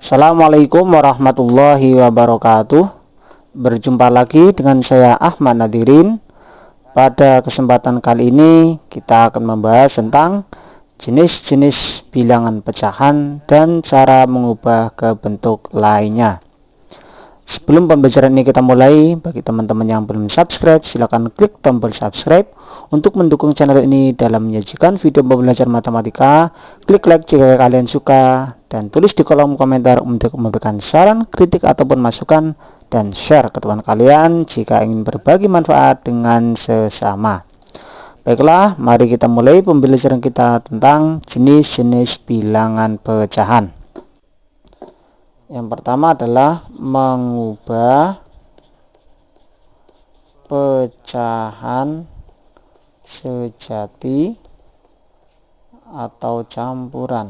Assalamualaikum warahmatullahi wabarakatuh. Berjumpa lagi dengan saya Ahmad Nadirin. Pada kesempatan kali ini kita akan membahas tentang jenis-jenis bilangan pecahan dan cara mengubah ke bentuk lainnya. Sebelum pembelajaran ini kita mulai, bagi teman-teman yang belum subscribe, silakan klik tombol subscribe untuk mendukung channel ini dalam menyajikan video pembelajaran matematika. Klik like jika kalian suka dan tulis di kolom komentar untuk memberikan saran, kritik ataupun masukan, dan share ke teman kalian jika ingin berbagi manfaat dengan sesama. Baiklah, mari kita mulai pembelajaran kita tentang jenis-jenis bilangan pecahan. Yang pertama adalah mengubah pecahan sejati atau campuran.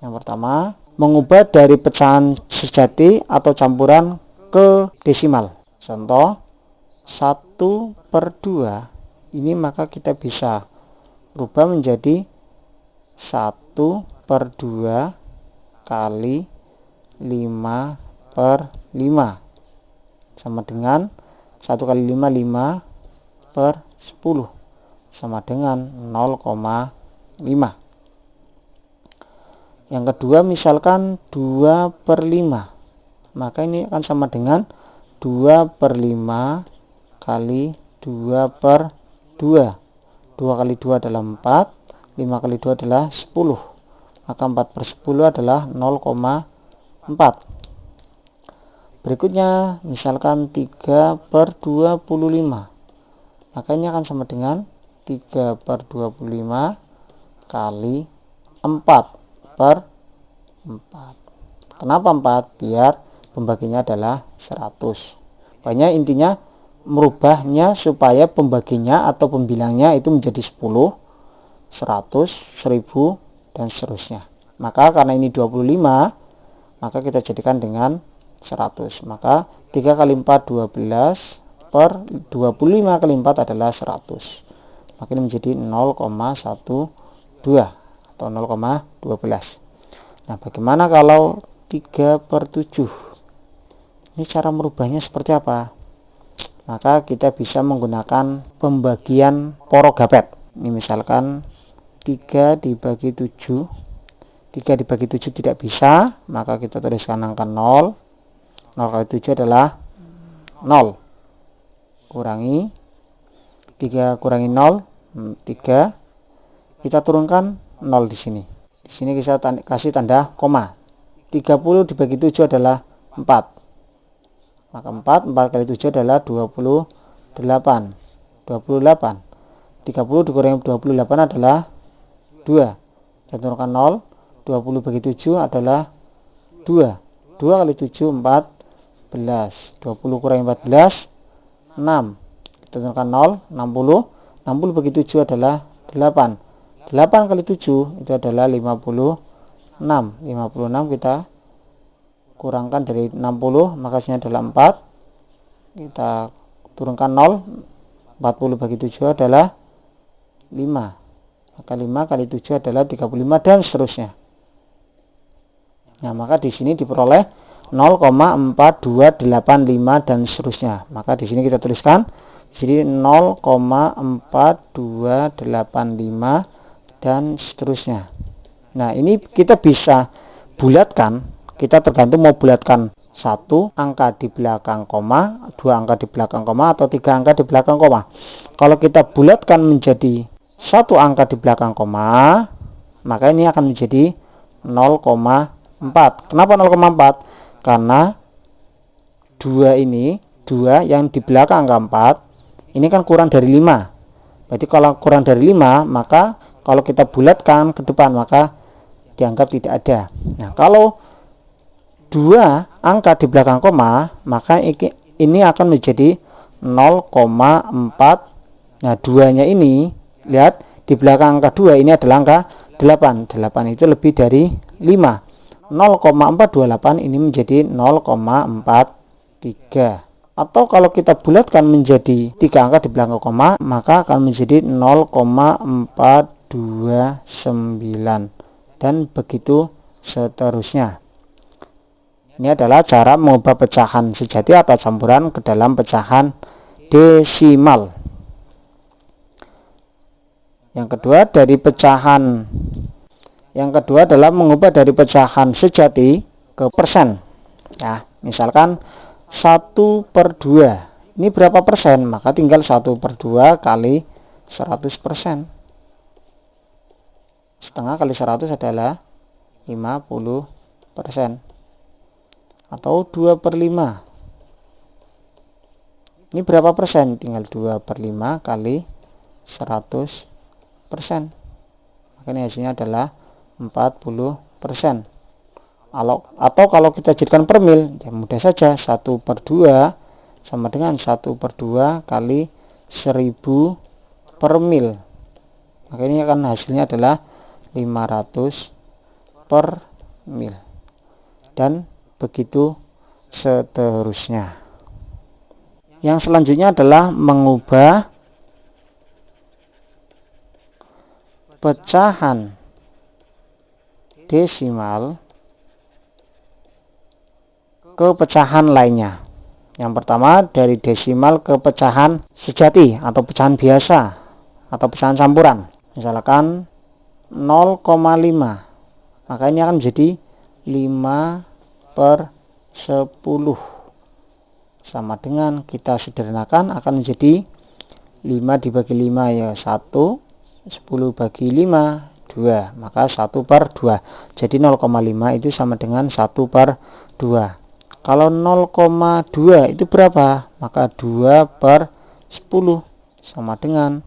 Yang pertama, mengubah dari pecahan sejati atau campuran ke desimal. Contoh 1/2 ini maka kita bisa rubah menjadi 1/2 kali 5/5 sama dengan 1 kali 5, 5/10 sama dengan 0,5. Yang kedua misalkan 2/5, maka ini akan sama dengan 2/5 kali 2/2. 2 kali 2 adalah 4, 5 kali 2 adalah 10, maka 4/10 adalah 0,4. Berikutnya misalkan 3/25, maka ini akan sama dengan 3/25 kali 4/4. Kenapa 4? Biar pembaginya adalah 100. Pokoknya intinya merubahnya supaya pembaginya atau pembilangnya itu menjadi 10, 100, 1000 dan seterusnya. Maka karena ini 25, maka kita jadikan dengan 100. Maka 3 kali 4 12 per 25 kali 4 adalah 100. Maka ini menjadi 0,12 atau 0,12. Nah, bagaimana kalau 3/7? Ini cara merubahnya seperti apa? Maka kita bisa menggunakan pembagian porogapet. Ini misalkan 3 dibagi 7. 3 dibagi 7 tidak bisa, maka kita tuliskan angka 0. 0 kali 7 adalah 0. Kurangi 3 kurangi 0, 3. Kita turunkan 0 di sini. Di sini kita kasih tanda koma. 30 dibagi 7 adalah 4. Maka 4 kali 7 adalah 28. 28. 30 dikurangi 28 adalah 2. Kita turunkan 0. 20 bagi 7 adalah 2. 2 kali 7 14. 20 kurangi 14 6. Kita turunkan 0. 60. 60 bagi 7 adalah 8. 8 kali 7 itu adalah 56. 56 kita kurangkan dari 60, maka hasilnya adalah 4. Kita turunkan 0. 40 bagi 7 adalah 5. Maka 5 kali 7 adalah 35 dan seterusnya. Nah, maka di sini diperoleh 0,4285 dan seterusnya. Maka di sini kita tuliskan di sini 0,4285 dan seterusnya. Nah, ini kita bisa bulatkan. Kita tergantung mau bulatkan 1 angka di belakang koma, 2 angka di belakang koma, atau 3 angka di belakang koma. Kalau kita bulatkan menjadi 1 angka di belakang koma, maka ini akan menjadi 0,4. Kenapa 0,4? Karena 2 ini, 2 yang di belakang angka 4 ini kan kurang dari 5. Berarti kalau kurang dari 5, maka kalau kita bulatkan ke depan maka dianggap tidak ada. Nah, kalau 2 angka di belakang koma, maka ini akan menjadi 0,4. Nah, 2-nya ini, lihat di belakang angka 2 ini adalah angka 8. 8 itu lebih dari 5. 0,428 ini menjadi 0,43. Atau kalau kita bulatkan menjadi 3 angka di belakang koma, maka akan menjadi 0,4 dan begitu seterusnya. Ini adalah cara mengubah pecahan sejati atau campuran ke dalam pecahan desimal. Yang kedua adalah mengubah dari pecahan sejati ke persen. Ya, misalkan 1/2. Ini berapa persen? Maka tinggal 1/2 kali 100%. Setengah kali 100 adalah 50%. Atau 2/5. Ini berapa persen? Tinggal 2/5 kali 100%. Maka ini hasilnya adalah 40%. Atau kalau kita jadikan per mil, ya mudah saja, 1/2 sama dengan 1/2 kali 1000 per mil. Maka ini akan hasilnya adalah 500 per mil, dan begitu seterusnya. Yang selanjutnya adalah mengubah pecahan desimal ke pecahan lainnya. Yang pertama, dari desimal ke pecahan sejati atau pecahan biasa atau pecahan campuran. Misalkan 0,5, maka ini akan menjadi 5/10, sama dengan, kita sederhanakan, akan menjadi 5 dibagi 5 ya 1, 10 bagi 5 2, maka 1/2. Jadi 0,5 itu sama dengan 1/2. Kalau 0,2 itu berapa? Maka 2/10 sama dengan,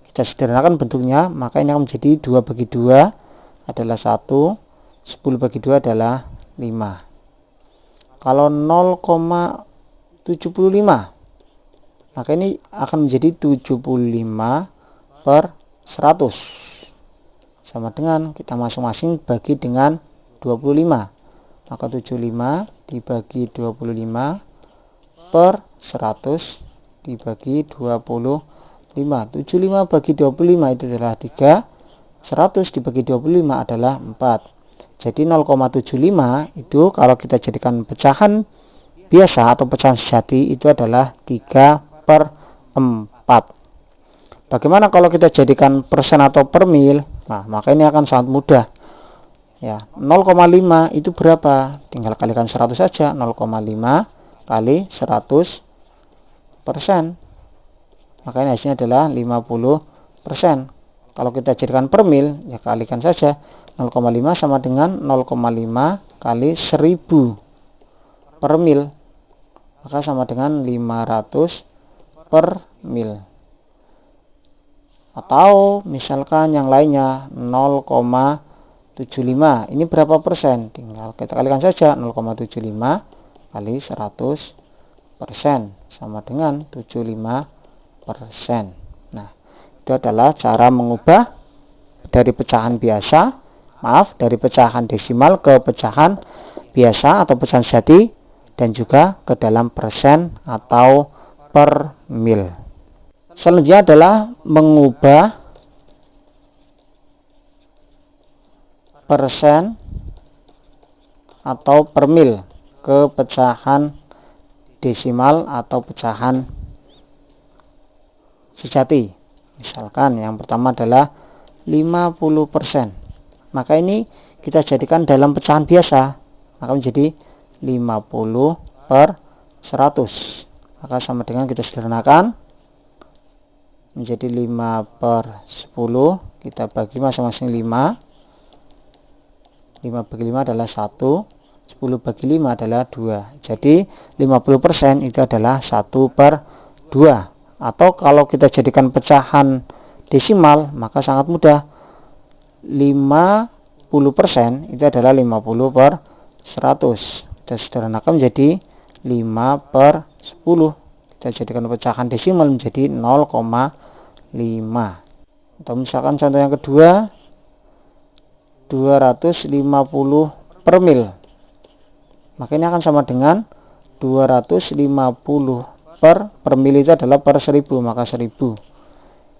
kita sederhanakan bentuknya, maka ini akan menjadi 2 bagi 2 adalah 1, 10 bagi 2 adalah 5. Kalau 0,75, maka ini akan menjadi 75/100, sama dengan, kita masing-masing bagi dengan 25. Maka 75 dibagi 25/100 dibagi 25. 75 bagi 25 itu adalah 3. 100 dibagi 25 adalah 4. Jadi 0,75 itu kalau kita jadikan pecahan biasa atau pecahan sejati itu adalah 3/4. Bagaimana kalau kita jadikan persen atau per mil? Nah, maka ini akan sangat mudah. Ya, 0,5 itu berapa? Tinggal kalikan 100 saja. 0,5 kali 100%. Maka ini hasilnya adalah 50%. Kalau kita jadikan per mil, ya kalikan saja. 0,5 sama dengan 0,5 kali 1000 per mil. Maka sama dengan 500 per mil. Atau misalkan yang lainnya 0,75, ini berapa persen? Tinggal kita kalikan saja. 0,75 kali 100% sama dengan 75%. Nah, itu adalah cara mengubah dari pecahan dari pecahan desimal ke pecahan biasa atau pecahan sejati, dan juga ke dalam persen atau per mil. Selanjutnya adalah mengubah persen atau per mil ke pecahan desimal atau pecahan sejati. Misalkan yang pertama adalah 50%. Maka ini kita jadikan dalam pecahan biasa, maka menjadi 50/100. Maka sama dengan, kita sederhanakan, menjadi 5/10, kita bagi masing-masing 5. 5 bagi 5 adalah 1, 10 bagi 5 adalah 2. Jadi 50% itu adalah 1/2. Atau kalau kita jadikan pecahan desimal, maka sangat mudah. 50% itu adalah 50/100. Kita sederhanakan menjadi 5/10. Kita jadikan pecahan desimal menjadi 0,5. Atau misalkan contoh yang kedua, 250 per mil. Maka ini akan sama dengan 250 per mil itu adalah per 1000, maka 1000.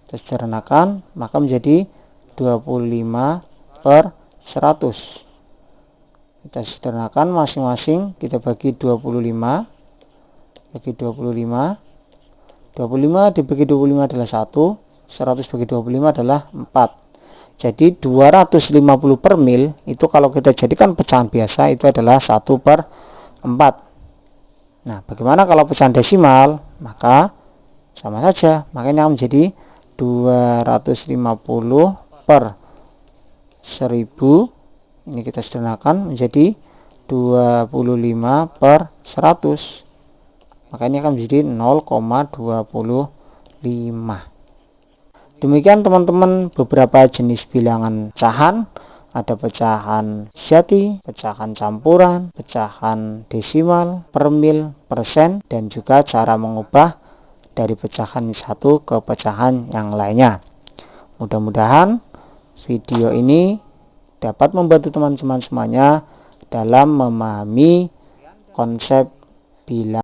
Kita sederhanakan, maka menjadi 25 per 100. Kita sederhanakan masing-masing, kita bagi 25 dibagi 25 adalah 1, 100 bagi 25 adalah 4. Jadi 250 per mil itu kalau kita jadikan pecahan biasa itu adalah 1 per 4. Nah, bagaimana kalau pecahan desimal? Maka sama saja, makanya menjadi 250 per 1000. Ini kita sederhanakan menjadi 25 per 100. Maka ini akan menjadi 0,25. Demikian teman-teman beberapa jenis bilangan pecahan. Ada pecahan sejati, pecahan campuran, pecahan desimal, per mil, persen, dan juga cara mengubah dari pecahan satu ke pecahan yang lainnya. Mudah-mudahan video ini dapat membantu teman-teman semuanya dalam memahami konsep bilangan